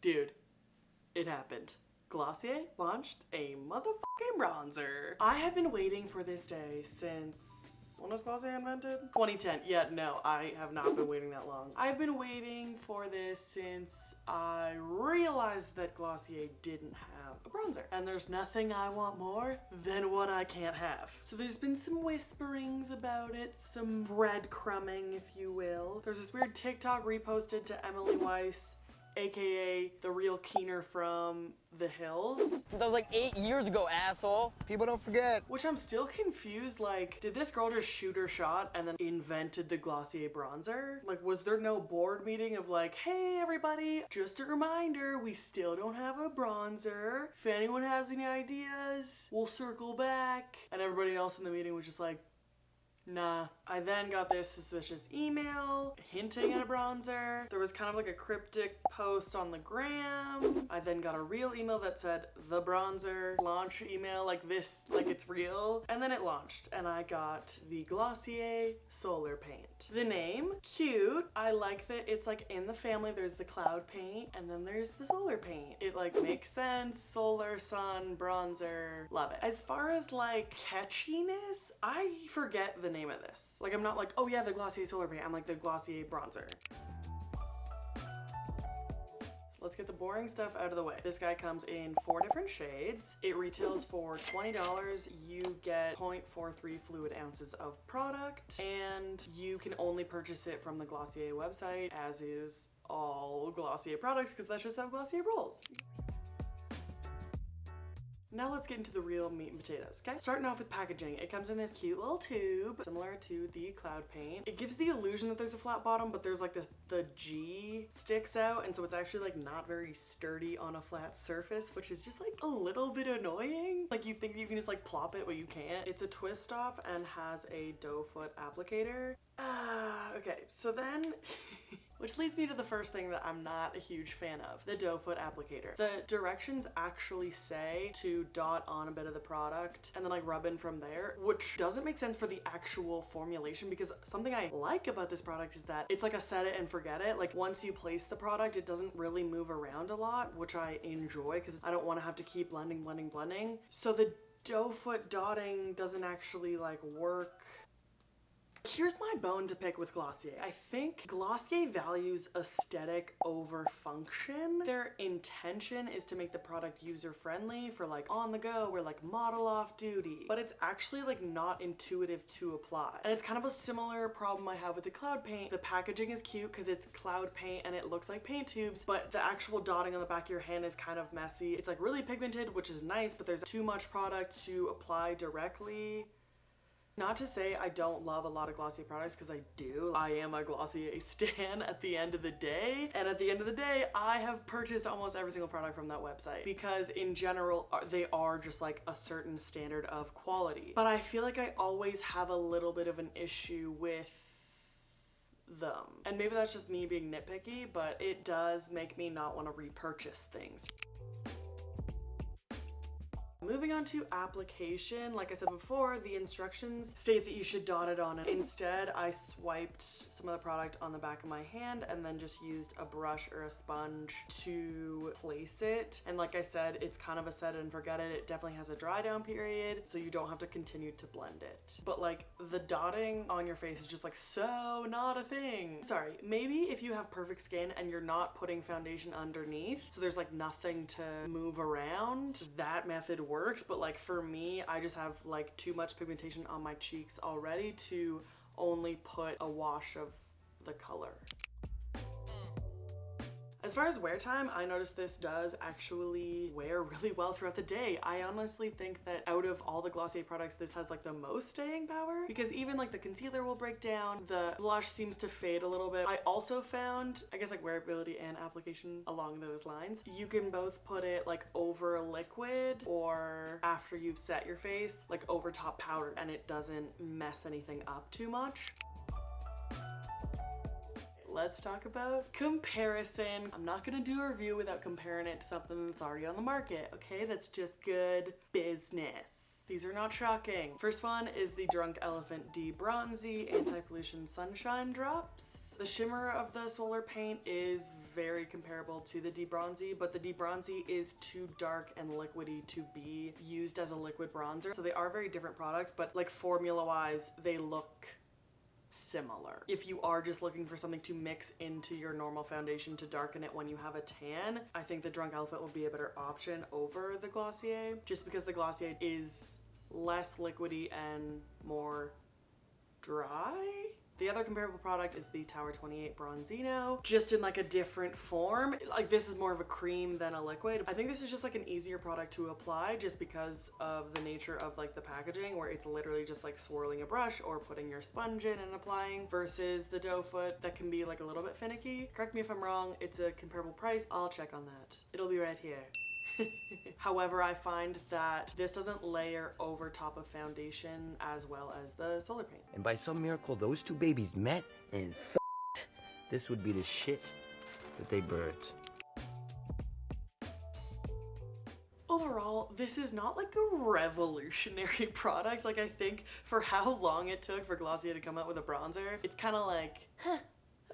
Dude, it happened. Glossier launched a motherfucking bronzer. I have been waiting for this day since, when was Glossier invented? 2010. Yeah, no, I have not been waiting that long. I've been waiting for this since I realized that Glossier didn't have a bronzer. And there's nothing I want more than what I can't have. So there's been some whisperings about it, some breadcrumbing, if you will. There's this weird TikTok reposted to Emily Weiss, aka the real Keener from The Hills. That was like 8 years ago, asshole. People don't forget. Which I'm still confused, like, did this girl just shoot her shot and then invented the Glossier bronzer? Like, was there no board meeting of like, hey everybody, just a reminder, we still don't have a bronzer. If anyone has any ideas, we'll circle back. And everybody else in the meeting was just like, nah. I then got this suspicious email hinting at a bronzer. There was kind of like a cryptic post on the gram. I then got a real email that said the bronzer launch email, like this, like it's real. And then it launched and I got the Glossier Solar Paint. The name, cute. I like that it's like in the family. There's the cloud paint and then there's the solar paint. It like makes sense. Solar, sun, bronzer, love it. As far as like catchiness, I forget the name of this. Like I'm not like, oh yeah, the Glossier Solar Paint. I'm like the Glossier bronzer. So let's get the boring stuff out of the way. This guy comes in 4 different shades. It retails for $20. You get 0.43 fluid ounces of product and you can only purchase it from the Glossier website, as is all Glossier products, because that's just how Glossier rolls. Now let's get into the real meat and potatoes, okay? Starting off with packaging. It comes in this cute little tube, similar to the cloud paint. It gives the illusion that there's a flat bottom, but there's like this, the G sticks out, and so it's actually like not very sturdy on a flat surface, which is just like a little bit annoying. Like you think you can just like plop it, but you can't. It's a twist off and has a doe foot applicator. Okay, so then, which leads me to the first thing that I'm not a huge fan of, the doe foot applicator. The directions actually say to dot on a bit of the product and then like rub in from there, which doesn't make sense for the actual formulation, because something I like about this product is that it's like a set it and forget it. Like once you place the product, it doesn't really move around a lot, which I enjoy because I don't want to have to keep blending. So the doe foot dotting doesn't actually like work. Here's my bone to pick with Glossier. I think Glossier values aesthetic over function. Their intention is to make the product user-friendly for like on the go or like model off duty, but it's actually like not intuitive to apply. And it's kind of a similar problem I have with the cloud paint. The packaging is cute because it's cloud paint and it looks like paint tubes, but the actual dotting on the back of your hand is kind of messy. It's like really pigmented, which is nice, but there's too much product to apply directly. Not to say I don't love a lot of Glossier products, because I do. I am a Glossier stan at the end of the day. And at the end of the day, I have purchased almost every single product from that website, because in general, they are just like a certain standard of quality. But I feel like I always have a little bit of an issue with them. And maybe that's just me being nitpicky, but it does make me not want to repurchase things. Moving on to application, like I said before, the instructions state that you should dot it on. Instead, I swiped some of the product on the back of my hand and then just used a brush or a sponge to place it. And like I said, it's kind of a set it and forget it. It definitely has a dry down period, so you don't have to continue to blend it. But like the dotting on your face is just like so not a thing. Sorry, maybe if you have perfect skin and you're not putting foundation underneath, so there's like nothing to move around, that method works, but like for me, I just have like too much pigmentation on my cheeks already to only put a wash of the color. As far as wear time, I noticed this does actually wear really well throughout the day. I honestly think that out of all the Glossier products, this has like the most staying power, because even like the concealer will break down, the blush seems to fade a little bit. I also found, I guess like wearability and application along those lines, you can both put it like over a liquid or after you've set your face, like over top powder, and it doesn't mess anything up too much. Let's talk about comparison. I'm not gonna do a review without comparing it to something that's already on the market, okay? That's just good business. These are not shocking. First one is the Drunk Elephant De-Bronzy Anti-Pollution Sunshine Drops. The shimmer of the solar paint is very comparable to the De-Bronzy, but the De-Bronzy is too dark and liquidy to be used as a liquid bronzer. So they are very different products, but like formula-wise, they look similar. If you are just looking for something to mix into your normal foundation to darken it when you have a tan, I think the Drunk Elephant would be a better option over the Glossier, just because the Glossier is less liquidy and more dry. The other comparable product is the Tower 28 Bronzino, just in like a different form. Like this is more of a cream than a liquid. I think this is just like an easier product to apply just because of the nature of like the packaging, where it's literally just like swirling a brush or putting your sponge in and applying, versus the doe foot that can be like a little bit finicky. Correct me if I'm wrong, it's a comparable price. I'll check on that. It'll be right here. However, I find that this doesn't layer over top of foundation as well as the solar paint. And by some miracle, those two babies met and this would be the shit that they birthed. Overall, this is not like a revolutionary product. Like I think for how long it took for Glossier to come out with a bronzer, it's kind of like, huh,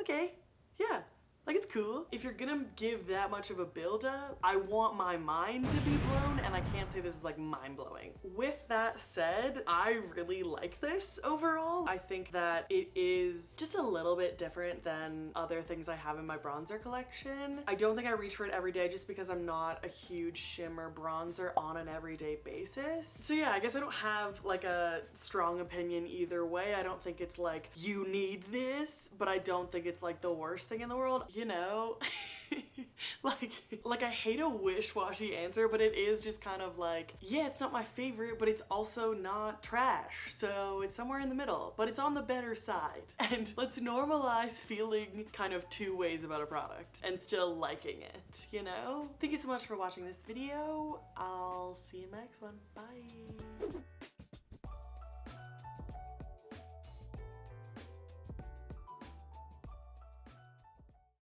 okay, yeah. Like, it's cool. If you're gonna give that much of a build-up, I want my mind to be blown, and I can't say this is like mind-blowing. With that said, I really like this overall. I think that it is just a little bit different than other things I have in my bronzer collection. I don't think I reach for it every day just because I'm not a huge shimmer bronzer on an everyday basis. So yeah, I guess I don't have like a strong opinion either way. I don't think it's like, you need this, but I don't think it's like the worst thing in the world. You know, like I hate a wish-washy answer, but it is just kind of like, yeah, it's not my favorite, but it's also not trash. So it's somewhere in the middle, but it's on the better side. And let's normalize feeling kind of two ways about a product and still liking it, you know? Thank you so much for watching this video. I'll see you in my next one. Bye.